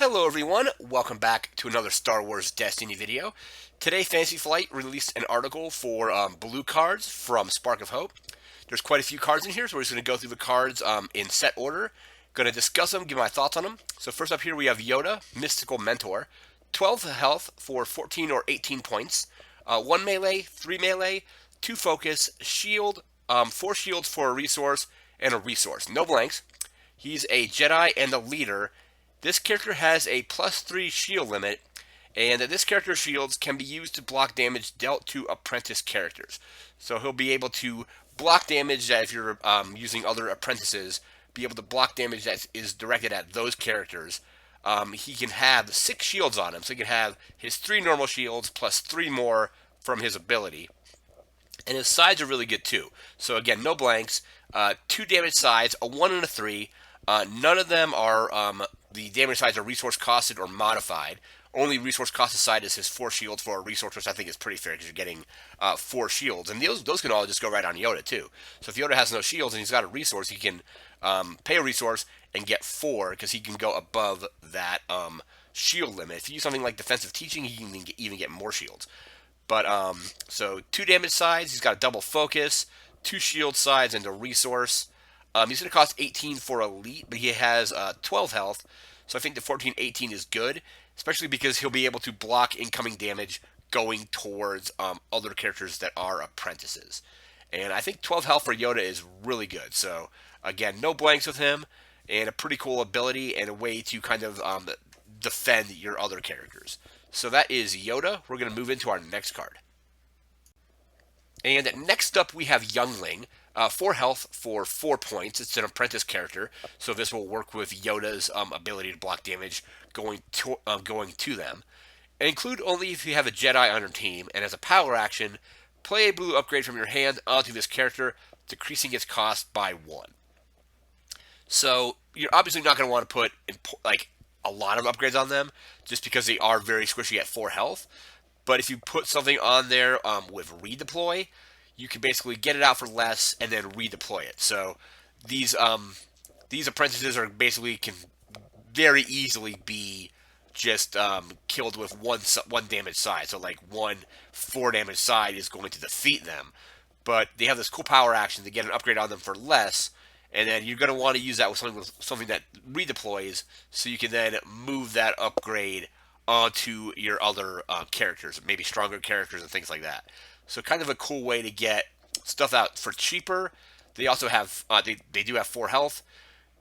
Hello everyone, welcome back to another Star Wars Destiny video. Today Fantasy Flight released an article for blue cards from Spark of Hope. There's quite a few cards in here, so we're just going to go through the cards in set order. Going to discuss them, give my thoughts on them. So first up here we have Yoda, Mystical Mentor. 12 health for 14 or 18 points. 1 melee, 3 melee, 2 focus, shield, 4 shields for a resource, and a resource. No blanks. He's a Jedi and a leader. This character has a +3 shield limit, and this character's shields can be used to block damage dealt to apprentice characters. So he'll be able to block damage that if you're using other apprentices, be able to block damage that is directed at those characters. He can have 6 shields on him, so he can have his 3 normal shields plus 3 more from his ability. And his sides are really good too. So again, no blanks, 2 damage sides, a 1 and a 3. None of them are the damage sides are resource costed or modified. Only resource costed side is his 4 shields for a resource, which I think is pretty fair because you're getting 4 shields. And those can all just go right on Yoda too. So if Yoda has no shields and he's got a resource, he can pay a resource and get 4 because he can go above that shield limit. If you use something like defensive teaching, he can even get more shields. But so 2 damage sides, he's got a double focus, 2 shield sides, and a resource. He's going to cost 18 for elite, but he has 12 health, so I think the 14-18 is good, especially because he'll be able to block incoming damage going towards other characters that are apprentices. And I think 12 health for Yoda is really good. So again, no blanks with him, and a pretty cool ability and a way to kind of defend your other characters. So that is Yoda. We're going to move into our next card. And next up we have Youngling. 4 health for 4 points. It's an apprentice character, so this will work with Yoda's ability to block damage going to them. And include only if you have a Jedi on your team, and as a power action, play a blue upgrade from your hand onto this character, decreasing its cost by 1. So you're obviously not going to want to put like a lot of upgrades on them, just because they are very squishy at 4 health. But if you put something on there with redeploy, you can basically get it out for less and then redeploy it. So these apprentices are basically can very easily be just killed with one damage side. So like 1 4 damage side is going to defeat them. But they have this cool power action to get an upgrade on them for less, and then you're going to want to use that with something that redeploys, so you can then move that upgrade onto your other characters, maybe stronger characters and things like that. So kind of a cool way to get stuff out for cheaper. They also have they do have 4 health,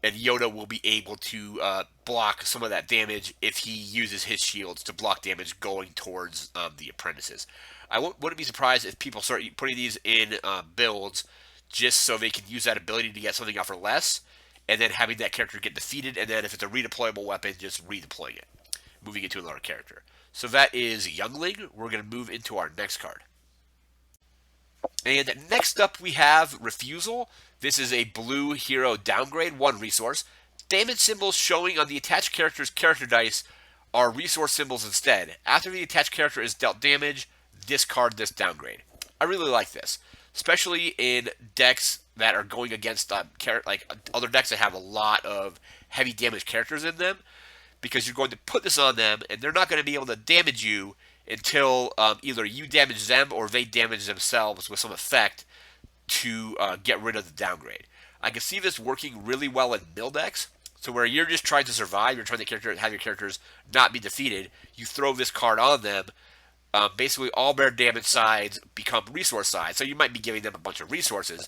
and Yoda will be able to block some of that damage if he uses his shields to block damage going towards the apprentices. I wouldn't be surprised if people start putting these in builds just so they can use that ability to get something out for less, and then having that character get defeated, and then if it's a redeployable weapon, just redeploying it, moving it to another character. So that is Youngling. We're going to move into our next card. And next up we have Refusal. This is a blue hero downgrade, 1 resource. Damage symbols showing on the attached character's character dice are resource symbols instead. After the attached character is dealt damage, discard this downgrade. I really like this, especially in decks that are going against like other decks that have a lot of heavy damage characters in them, because you're going to put this on them and they're not going to be able to damage you until either you damage them or they damage themselves with some effect to get rid of the downgrade. I can see this working really well in mill decks, so where you're just trying to survive, you're trying to have your characters not be defeated, you throw this card on them, basically all their damage sides become resource sides, so you might be giving them a bunch of resources,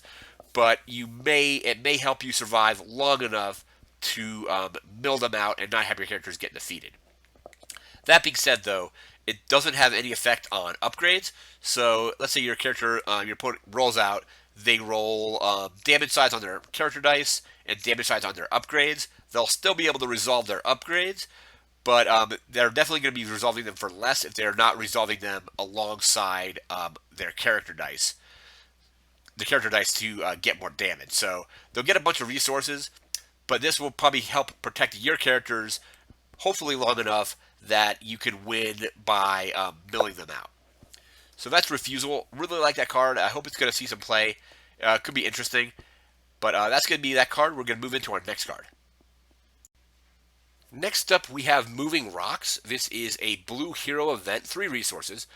but it may help you survive long enough to mill them out and not have your characters get defeated. That being said, though, it doesn't have any effect on upgrades. So let's say your character, your opponent rolls out, they roll damage sides on their character dice and damage sides on their upgrades. They'll still be able to resolve their upgrades, but they're definitely going to be resolving them for less if they're not resolving them alongside their character dice. The character dice to get more damage. So they'll get a bunch of resources, but this will probably help protect your characters, hopefully long enough that you can win by milling them out. So that's Refusal. Really like that card. I hope it's going to see some play. Could be interesting. But that's going to be that card. We're going to move into our next card. Next up, we have Moving Rocks. This is a blue hero event, 3 resources.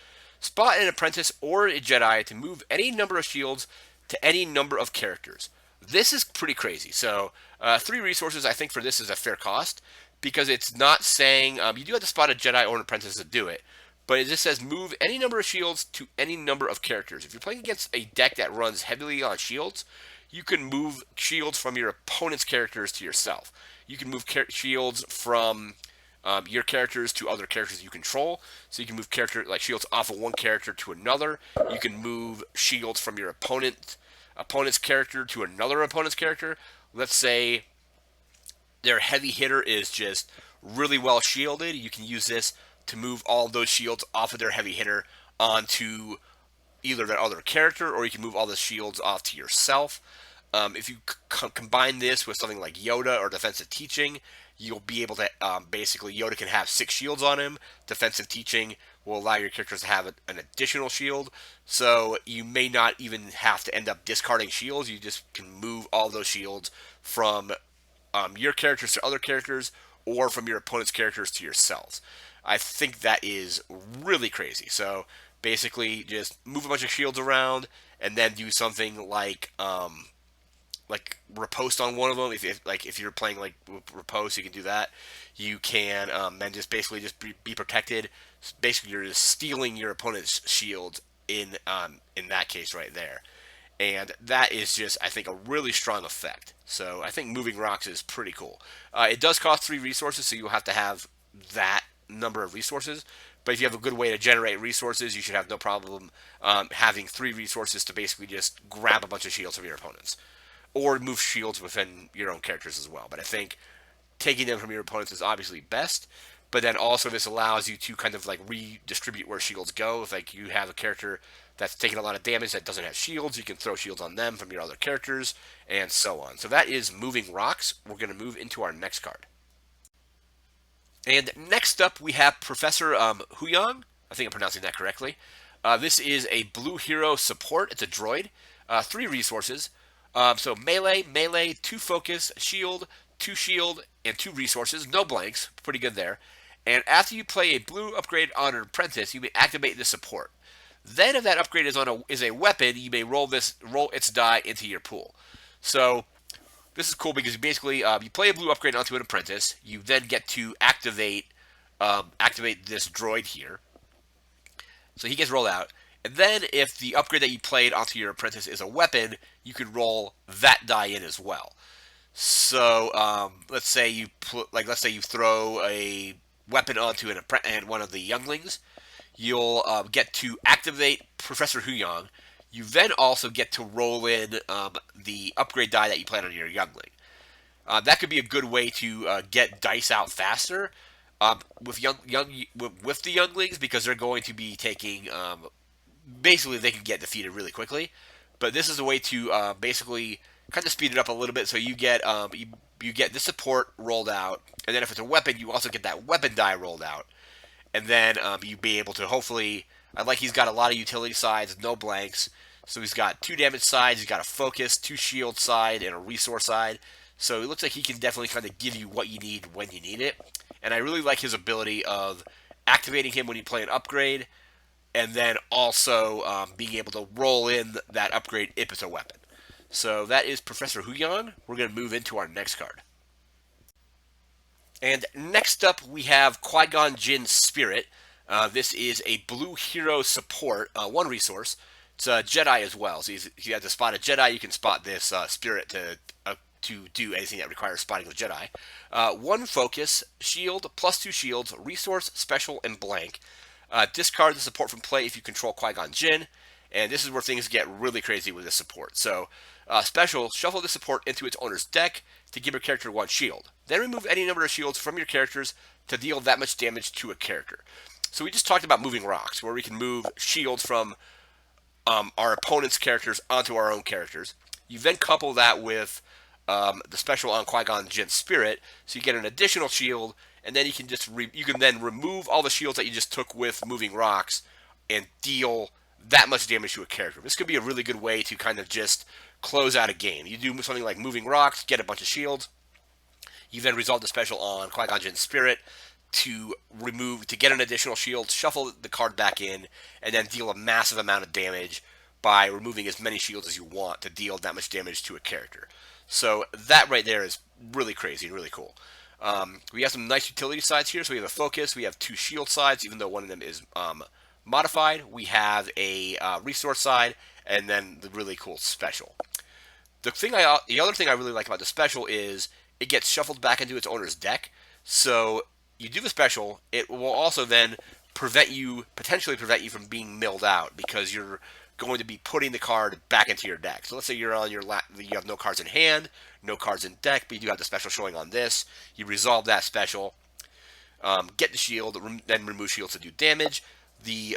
Spot an apprentice or a Jedi to move any number of shields to any number of characters. This is pretty crazy. So, 3 resources, I think, for this is a fair cost because it's not saying you do have to spot a Jedi or an apprentice to do it, but it just says move any number of shields to any number of characters. If you're playing against a deck that runs heavily on shields, you can move shields from your opponent's characters to yourself. You can move shields from your characters to other characters you control. So you can move character like shields off of one character to another. You can move shields from your opponent's character to another opponent's character. Let's say their heavy hitter is just really well shielded. You can use this to move all those shields off of their heavy hitter onto either that other character, or you can move all the shields off to yourself. If you combine this with something like Yoda or defensive teaching, you'll be able to basically Yoda can have 6 shields on him. Defensive teaching will allow your characters to have an additional shield, so you may not even have to end up discarding shields. You just can move all those shields from your characters to other characters, or from your opponent's characters to yourselves. I think that is really crazy. So basically, just move a bunch of shields around, and then do something like riposte on one of them. If you're playing like riposte, you can do that. You can then just basically just be protected. Basically, you're just stealing your opponent's shield in that case right there. And that is just, I think, a really strong effect. So I think moving rocks is pretty cool. It does cost 3 resources, so you'll have to have that number of resources. But if you have a good way to generate resources, you should have no problem having 3 resources to basically just grab a bunch of shields from your opponents, or move shields within your own characters as well. But I think taking them from your opponents is obviously best. But then also this allows you to kind of like redistribute where shields go. If like you have a character that's taking a lot of damage that doesn't have shields, you can throw shields on them from your other characters, and so on. So that is Moving Rocks. We're going to move into our next card. And next up, we have Professor Huyang. I think I'm pronouncing that correctly. This is a blue hero support. It's a droid. 3 resources. So melee, 2 focus, shield, 2 shield, and 2 resources. No blanks. Pretty good there. And after you play a blue upgrade on an apprentice, you may activate the support. Then, if that upgrade is a weapon, you may roll its die into your pool. So this is cool because basically you play a blue upgrade onto an apprentice. You then get to activate this droid here. So he gets rolled out. And then if the upgrade that you played onto your apprentice is a weapon, you can roll that die in as well. So let's say you throw a weapon onto one of the younglings. You'll get to activate Professor Huyang. You then also get to roll in the upgrade die that you played on your youngling. That could be a good way to get dice out faster with the younglings, because they're going to be taking basically they can get defeated really quickly. But this is a way to basically kind of speed it up a little bit. So you get you get the support rolled out, and then if it's a weapon, you also get that weapon die rolled out, and then you be able to hopefully. I like he's got a lot of utility sides, no blanks. So he's got 2 damage sides, he's got a focus, 2 shield side, and a resource side. So it looks like he can definitely kind of give you what you need when you need it. And I really like his ability of activating him when you play an upgrade, and then also being able to roll in that upgrade if it's a weapon. So that is Professor Huyang. We're going to move into our next card. And next up, we have Qui-Gon Jinn Spirit. This is a blue hero support, 1 resource. It's a Jedi as well. So if you have to spot a Jedi, you can spot this Spirit to do anything that requires spotting the Jedi. 1 focus, shield, +2 shields, resource, special, and blank. Discard the support from play if you control Qui-Gon Jinn. And this is where things get really crazy with this support. So, special, shuffle the support into its owner's deck to give your character 1 shield. Then remove any number of shields from your characters to deal that much damage to a character. So we just talked about moving rocks, where we can move shields from our opponent's characters onto our own characters. You then couple that with the special on Qui-Gon Jinn Spirit, so you get an additional shield, and then you can then remove all the shields that you just took with moving rocks and deal that much damage to a character. This could be a really good way to kind of just close out a game. You do something like moving rocks, get a bunch of shields. You then resolve the special on Qui-Gon Jinn's Spirit to get an additional shield, shuffle the card back in, and then deal a massive amount of damage by removing as many shields as you want to deal that much damage to a character. So that right there is really crazy and really cool. We have some nice utility sides here. So we have a focus, we have 2 shield sides, even though one of them is modified. We have a resource side, and then the really cool special. The other thing I really like about the special is it gets shuffled back into its owner's deck. So you do the special, it will also then potentially prevent you from being milled out because you're going to be putting the card back into your deck. So let's say you're on you have no cards in hand, no cards in deck, but you do have the special showing on this. You resolve that special, get the shield, then remove shields to do damage. The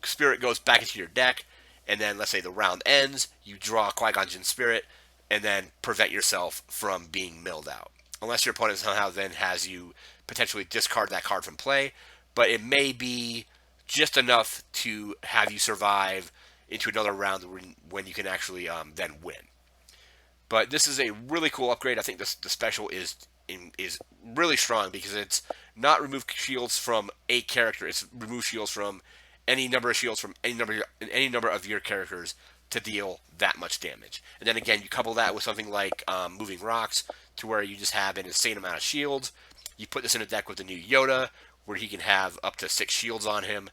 spirit goes back into your deck, and then let's say the round ends, you draw Qui-Gon Jinn's Spirit, and then prevent yourself from being milled out. Unless your opponent somehow then has you potentially discard that card from play, but it may be just enough to have you survive into another round when you can actually then win. But this is a really cool upgrade. I think the special is really strong because it's not remove shields from a character. It's remove shields from any number of shields from any number of your characters to deal that much damage. And then again, you couple that with something like moving rocks to where you just have an insane amount of shields. You put this in a deck with the new Yoda, where he can have up to 6 shields on him.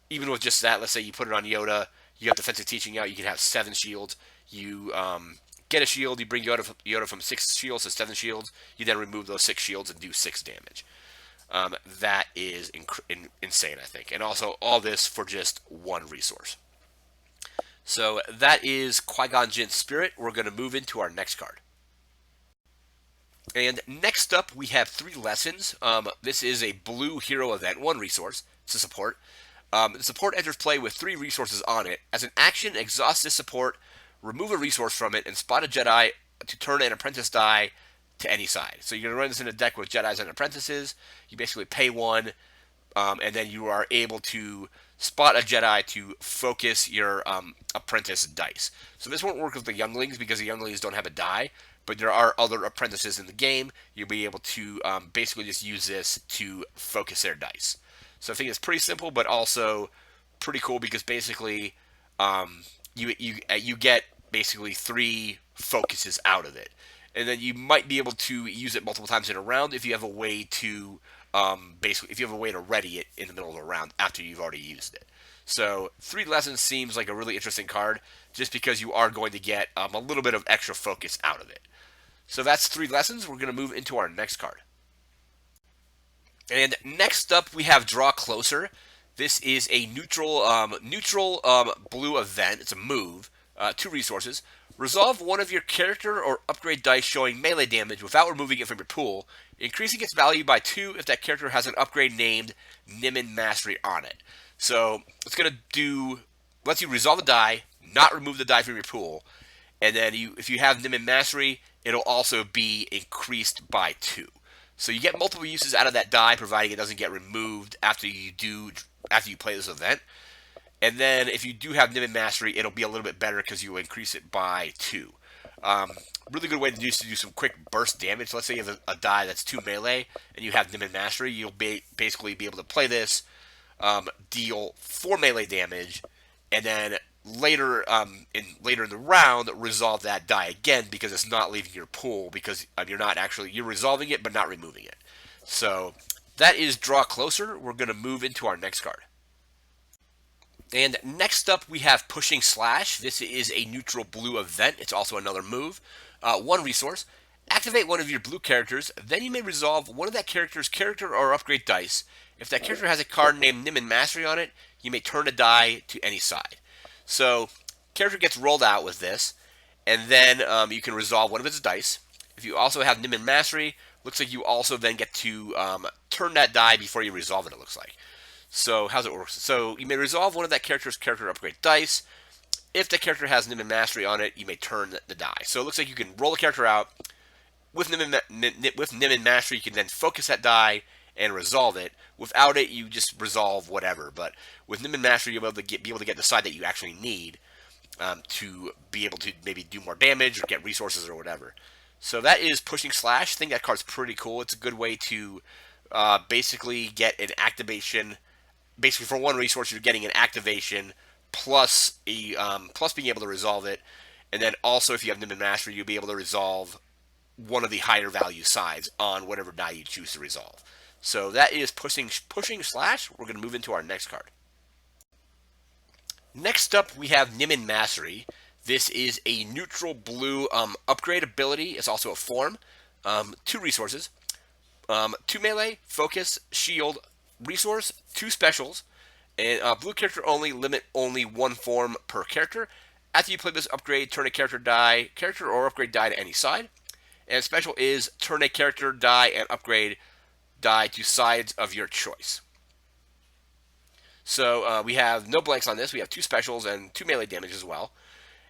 Even with just that, let's say you put it on Yoda, you have defensive teaching out, you can have 7 shields. You get a shield, you bring Yoda from 6 shields to 7 shields, you then remove those 6 shields and do 6 damage. That is insane, I think. And also, all this for just 1 resource. So that is Qui-Gon Jinn's Spirit. We're going to move into our next card. And next up, we have 3 lessons. This is a blue hero event, 1 resource. It's a support. The support enters play with 3 resources on it. As an action, exhaust this support, remove a resource from it, and spot a Jedi to turn an apprentice die to any side. So you're going to run this in a deck with Jedis and apprentices. You basically pay 1, and then you are able to spot a Jedi to focus your apprentice dice. So this won't work with the Younglings because the Younglings don't have a die, but there are other apprentices in the game. You'll be able to basically just use this to focus their dice. So I think it's pretty simple, but also pretty cool because basically you get basically 3 focuses out of it. And then you might be able to use it multiple times in a round if you have a way to if you have a way to ready it in the middle of a round after you've already used it. So 3 lessons seems like a really interesting card just because you are going to get a little bit of extra focus out of it. So that's 3 lessons. We're going to move into our next card. And next up we have Draw Closer. This is a neutral blue event. It's a move. 2 resources. Resolve one of your character or upgrade dice showing melee damage without removing it from your pool, increasing its value by 2 if that character has an upgrade named Nimbus Mastery on it. So it's going to lets you resolve a die, not remove the die from your pool, and then if you have Nimbus Mastery, it'll also be increased by 2. So you get multiple uses out of that die, providing it doesn't get removed after you play this event. And then if you do have Nimbus Mastery, it'll be a little bit better because you will increase it by 2. Really good way to do some quick burst damage. Let's say you have a die that's 2 melee and you have Nimbus Mastery, you'll basically be able to play this, deal 4 melee damage, and then later in the round resolve that die again because it's not leaving your pool because you're resolving it but not removing it. So that is Draw Closer. We're going to move into our next card. And next up, we have Pushing Slash. This is a neutral blue event. It's also another move. 1 resource. Activate one of your blue characters. Then you may resolve one of that character's character or upgrade dice. If that character has a card named Nimbus Mastery on it, you may turn a die to any side. So, character gets rolled out with this, and then you can resolve one of its dice. If you also have Nimbus Mastery, looks like you also then get to turn that die before you resolve it, it looks like. So how's it work? So you may resolve one of that character's character upgrade dice. If the character has Nimbus Mastery on it, you may turn the die. So it looks like you can roll the character out. With Nimbus Mastery, you can then focus that die and resolve it. Without it, you just resolve whatever. But with Nimbus Mastery, you'll be able to get the side that you actually need to be able to maybe do more damage or get resources or whatever. So that is Pushing Slash. I think that card's pretty cool. It's a good way to basically get an activation. Basically, for one resource, you're getting an activation plus plus being able to resolve it, and then also if you have Nimbus Mastery, you'll be able to resolve one of the higher value sides on whatever die you choose to resolve. So that is Pushing Slash. We're going to move into our next card. Next up, we have Nimbus Mastery. This is a neutral blue upgrade ability. It's also a form. 2 resources. 2 melee, focus, shield, resource, 2 specials, and blue character only, limit only 1 form per character. After you play this upgrade, turn a character or upgrade die to any side. And special is turn a character die and upgrade die to sides of your choice. So we have no blanks on this. We have 2 specials and 2 melee damage as well.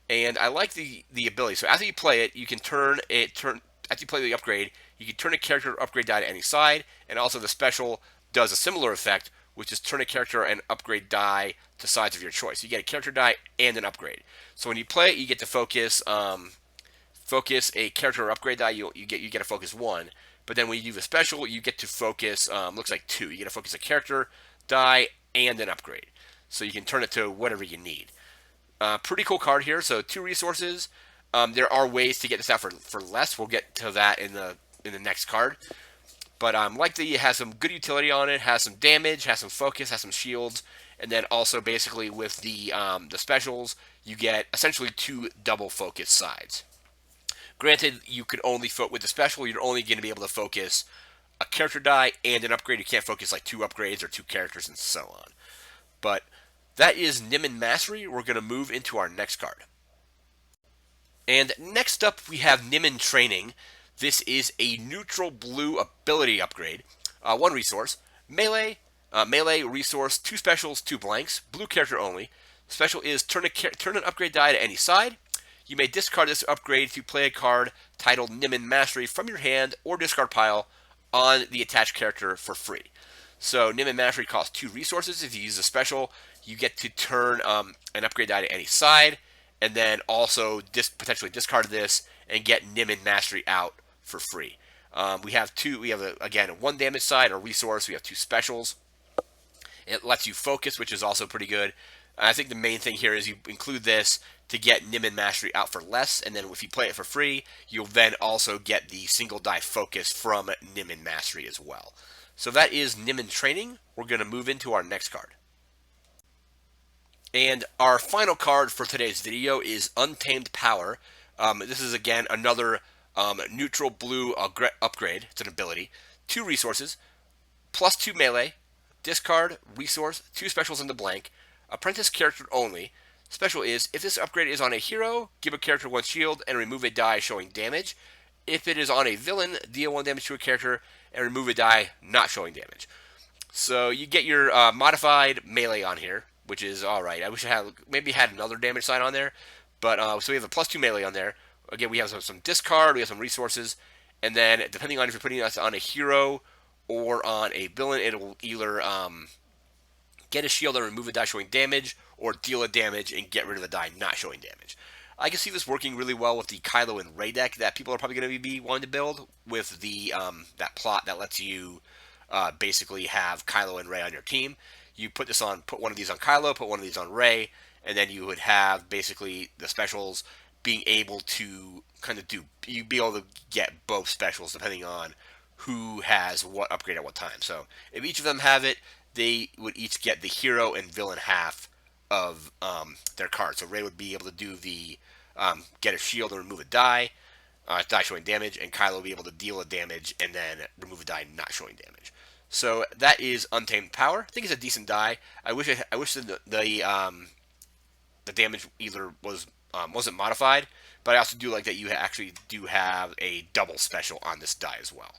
And I like the ability. So after you play it, you can after you play the upgrade, you can turn a character or upgrade die to any side, and also the special does a similar effect, which is turn a character and upgrade die to sides of your choice. You get a character die and an upgrade. So when you play it, you get to focus a character or upgrade die. You get a focus 1, but then when you do the special, you get to focus looks like 2. You get to focus a character die and an upgrade. So you can turn it to whatever you need. Pretty cool card here. So 2 resources. There are ways to get this out for less. We'll get to that in the next card. But like it has some good utility on it. Has some damage. Has some focus. Has some shields. And then also basically with the specials, you get essentially 2 double focus sides. Granted, you could only with the special, you're only going to be able to focus a character die and an upgrade. You can't focus like 2 upgrades or 2 characters and so on. But that is Nimbus Mastery. We're going to move into our next card. And next up, we have Nimbus Training. This is a neutral blue ability upgrade. 1 resource. Melee resource, 2 specials, 2 blanks. Blue character only. Special is turn an upgrade die to any side. You may discard this upgrade to play a card titled Nimbus Mastery from your hand or discard pile on the attached character for free. So Nimbus Mastery costs 2 resources. If you use a special, you get to turn an upgrade die to any side, and then also potentially discard this and get Nimbus Mastery out for free. We have again a 1 damage side, a resource. We have 2 specials. It lets you focus, which is also pretty good. I think the main thing here is you include this to get Nimbus Mastery out for less, and then if you play it for free, you'll then also get the single die focus from Nimbus Mastery as well. So that is Nimbus Training. We're going to move into our next card. And our final card for today's video is Untamed Power. This is again another neutral blue upgrade. It's an ability. 2 resources, plus 2 melee, discard, resource, 2 specials in the blank, apprentice character only. Special is, if this upgrade is on a hero, give a character 1 shield and remove a die showing damage. If it is on a villain, deal 1 damage to a character and remove a die not showing damage. So you get your modified melee on here, which is alright. I wish I had another damage sign on there. But so we have a plus 2 melee on there. Again, we have some discard, we have some resources, and then depending on if you're putting us on a hero or on a villain, it will either get a shield and remove a die showing damage, or deal a damage and get rid of the die not showing damage. I can see this working really well with the Kylo and Rey deck that people are probably going to be wanting to build with the that plot that lets you basically have Kylo and Rey on your team. You put one of these on Kylo, put one of these on Rey, and then you would have basically the specials being able to you'd be able to get both specials depending on who has what upgrade at what time. So if each of them have it, they would each get the hero and villain half of their card. So Rey would be able to do the get a shield and remove a die showing damage, and Kylo will be able to deal a damage and then remove a die not showing damage. So that is Untamed Power. I think it's a decent die. I wish the damage either wasn't modified, but I also do like that you actually do have a double special on this die as well.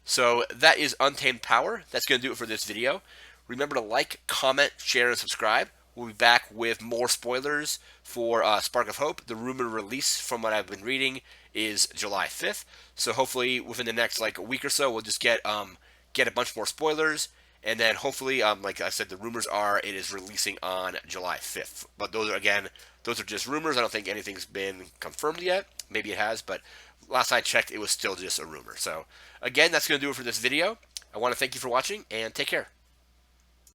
So that is Untamed Power. That's going to do it for this video. Remember to like, comment, share, and subscribe. We'll be back with more spoilers for Spark of Hope. The rumored release, from what I've been reading, is July 5th. So hopefully within the next a week or so, we'll just get a bunch more spoilers. And then hopefully, like I said, the rumors are it is releasing on July 5th. But those are just rumors. I don't think anything's been confirmed yet. Maybe it has, but last I checked, it was still just a rumor. So again, that's going to do it for this video. I want to thank you for watching, and take care.